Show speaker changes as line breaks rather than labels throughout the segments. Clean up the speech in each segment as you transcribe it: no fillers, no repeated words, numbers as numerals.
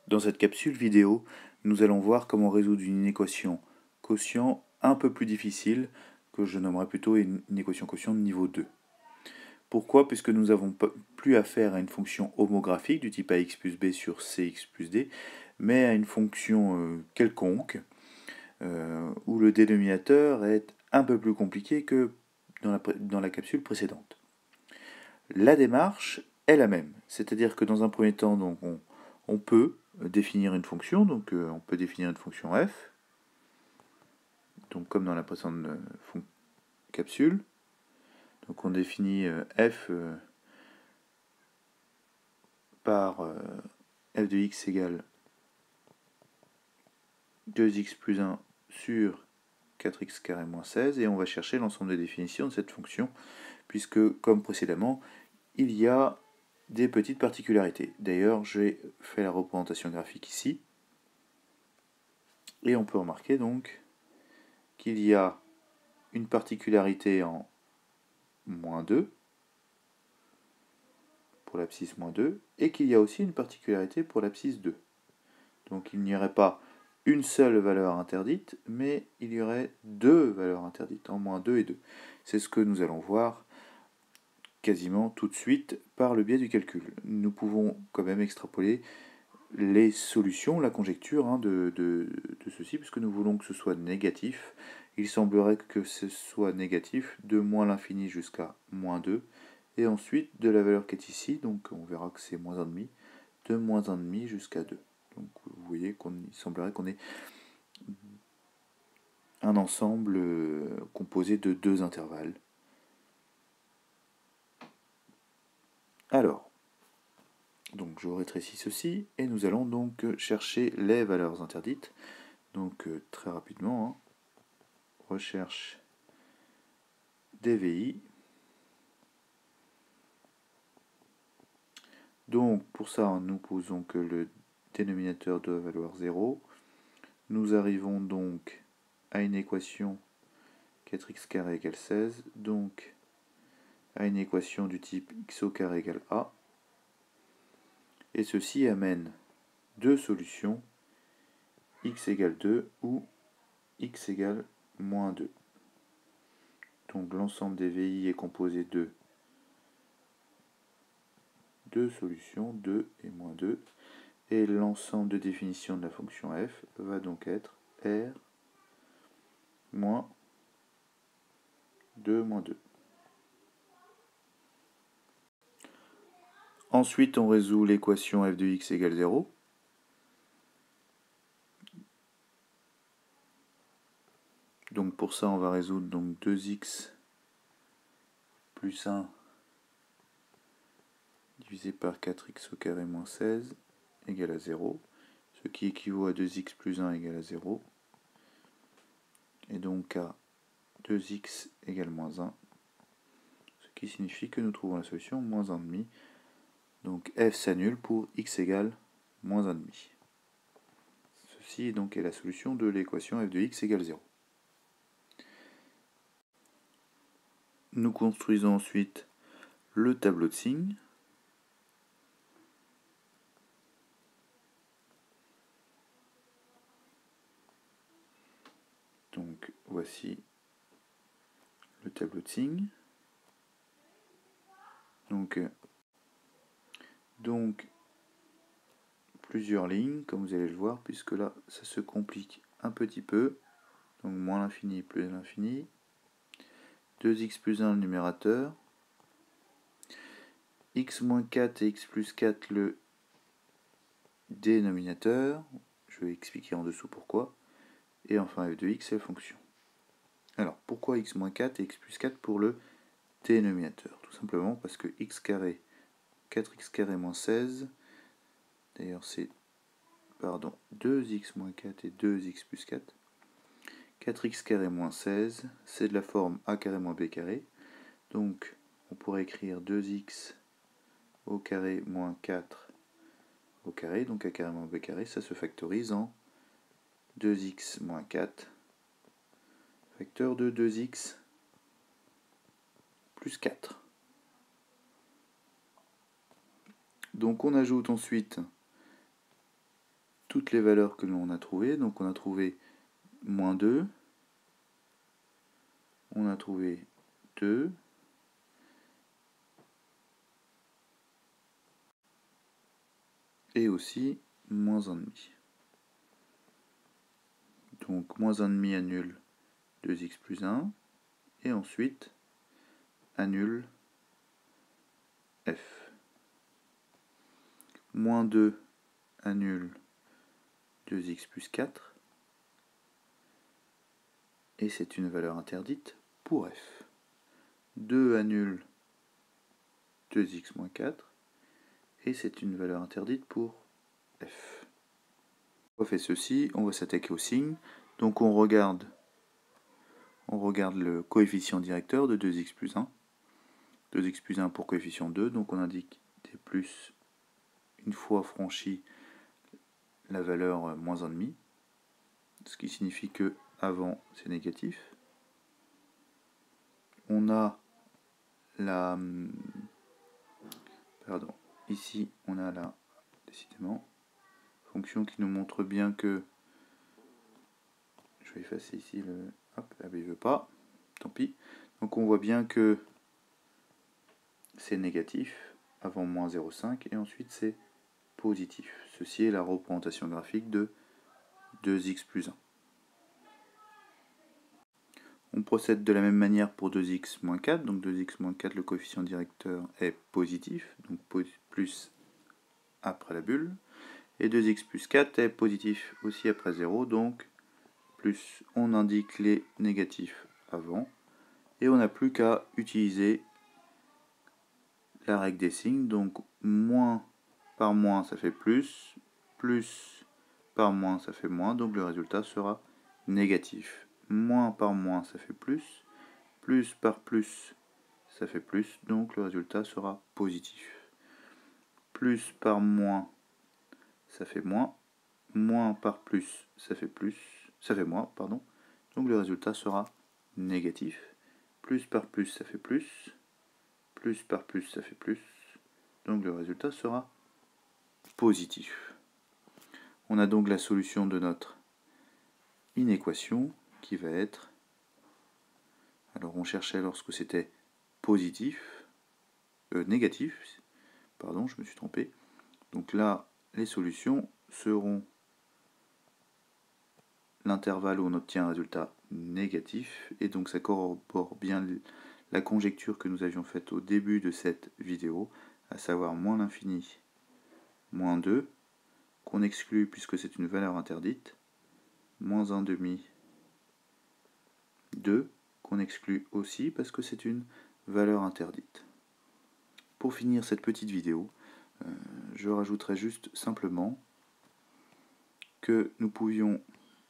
Dans cette capsule vidéo, nous allons voir comment résoudre une équation quotient un peu plus difficile, que je nommerai plutôt une équation quotient de niveau 2. Pourquoi? Puisque nous n'avons plus affaire à une fonction homographique du type ax plus b sur cx plus d, mais à une fonction quelconque, où le dénominateur est un peu plus compliqué que dans la capsule précédente. La démarche est la même, c'est-à-dire que dans un premier temps, donc, on peut définir une fonction, donc on peut définir une fonction f, donc comme dans la précédente capsule. Donc on définit f par f de x égale 2x plus 1 sur 4x carré moins 16, et on va chercher l'ensemble des définitions de cette fonction, puisque comme précédemment, il y a des petites particularités. D'ailleurs, j'ai fait la représentation graphique ici, et on peut remarquer donc qu'il y a une particularité en moins 2, pour l'abscisse moins 2, et qu'il y a aussi une particularité pour l'abscisse 2. Donc il n'y aurait pas une seule valeur interdite, mais il y aurait deux valeurs interdites, en moins 2 et 2. C'est ce que nous allons voir quasiment tout de suite par le biais du calcul. Nous pouvons quand même extrapoler les solutions, la conjecture de ceci, puisque nous voulons que ce soit négatif. Il semblerait que ce soit négatif de moins l'infini jusqu'à moins 2, et ensuite de la valeur qui est ici, donc on verra que c'est moins 1,5, de moins 1,5 jusqu'à 2. Donc vous voyez qu'il semblerait qu'on ait un ensemble composé de deux intervalles. Alors, donc je rétrécis ceci, et nous allons donc chercher les valeurs interdites. Donc très rapidement, recherche DVI. Donc pour ça, nous posons que le dénominateur doit valoir 0. Nous arrivons donc à une équation 4x carré égale 16, donc à une équation du type x au carré égale a. Et ceci amène deux solutions, x égale 2 ou x égale moins 2. Donc l'ensemble des VI est composé de deux solutions, 2 et moins 2. Et l'ensemble de définition de la fonction f va donc être r moins 2 moins 2. Ensuite, on résout l'équation f de x égale 0. Donc pour ça, on va résoudre donc 2x plus 1 divisé par 4x au carré moins 16 égale à 0, ce qui équivaut à 2x plus 1 égale à 0, et donc à 2x égale moins 1, ce qui signifie que nous trouvons la solution moins 1,5. Donc f s'annule pour x égale moins 1,5. Ceci donc est la solution de l'équation f de x égale 0. Nous construisons ensuite le tableau de signes. Donc voici le tableau de signes. Donc plusieurs lignes, comme vous allez le voir, puisque là ça se complique un petit peu. Donc moins l'infini plus l'infini. 2x plus 1 le numérateur. X moins 4 et x plus 4 le dénominateur. Je vais expliquer en dessous pourquoi. Et enfin f de x c'est la fonction. Alors pourquoi x moins 4 et x plus 4 pour le dénominateur? Tout simplement parce que x carré, 4x carré moins 16, d'ailleurs c'est 2x moins 4 et 2x plus 4. 4x carré moins 16, c'est de la forme a carré moins b carré. Donc on pourrait écrire 2x au carré moins 4 au carré, donc a carré moins b carré, ça se factorise en 2x moins 4, facteur de 2x plus 4. Donc on ajoute ensuite toutes les valeurs que l'on a trouvées. Donc on a trouvé moins 2, on a trouvé 2, et aussi moins 1,5. Donc moins 1,5 annule 2x plus 1, et ensuite annule f. Moins 2 annule 2x plus 4, et c'est une valeur interdite pour f. 2 annule 2x moins 4, et c'est une valeur interdite pour f. On fait ceci, on va s'attaquer au signe. Donc on regarde le coefficient directeur de 2x plus 1. 2x plus 1 pour coefficient 2, donc on indique t plus une fois franchi la valeur moins 1,5, ce qui signifie que avant c'est négatif. On a la... Pardon, ici on a la... Décidément, fonction qui nous montre bien que... Je vais effacer ici le... Hop, là il ne veut pas, tant pis. Donc on voit bien que c'est négatif avant moins 0,5 et ensuite c'est positif. Ceci est la représentation graphique de 2x plus 1. On procède de la même manière pour 2x moins 4. Donc 2x moins 4, le coefficient directeur est positif, donc plus après la bulle. Et 2x plus 4 est positif aussi après 0, donc plus on indique les négatifs avant. Et on n'a plus qu'à utiliser la règle des signes. Donc moins par moins ça fait plus par moins ça fait moins, donc le résultat sera négatif. Moins par moins ça fait plus par plus ça fait plus, donc le résultat sera positif. Plus par moins ça fait moins par plus ça fait moins, pardon, donc le résultat sera négatif. Plus par plus ça fait plus par plus ça fait plus, donc le résultat sera positif. On a donc la solution de notre inéquation qui va être, alors on cherchait lorsque c'était positif, négatif, pardon, je me suis trompé. Donc là, les solutions seront l'intervalle où on obtient un résultat négatif, et donc ça corrobore bien la conjecture que nous avions faite au début de cette vidéo, à savoir moins l'infini, moins 2, qu'on exclut puisque c'est une valeur interdite, moins 1,5, 2, qu'on exclut aussi parce que c'est une valeur interdite. Pour finir cette petite vidéo, je rajouterai juste simplement que nous pouvions,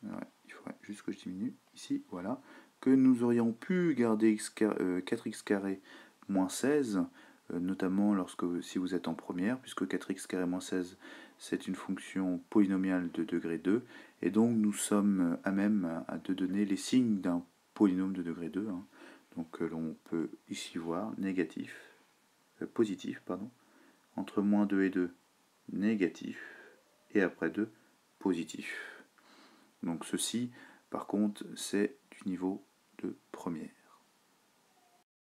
il faudrait juste que je diminue ici, voilà, que nous aurions pu garder 4x carré moins 16, notamment si vous êtes en première, puisque 4x carré moins 16 c'est une fonction polynomiale de degré 2, et donc nous sommes à même de donner les signes d'un polynôme de degré 2, hein. Donc l'on peut ici voir positif, pardon, entre moins 2 et 2, négatif, et après 2, positif. Donc ceci, par contre, c'est du niveau de première.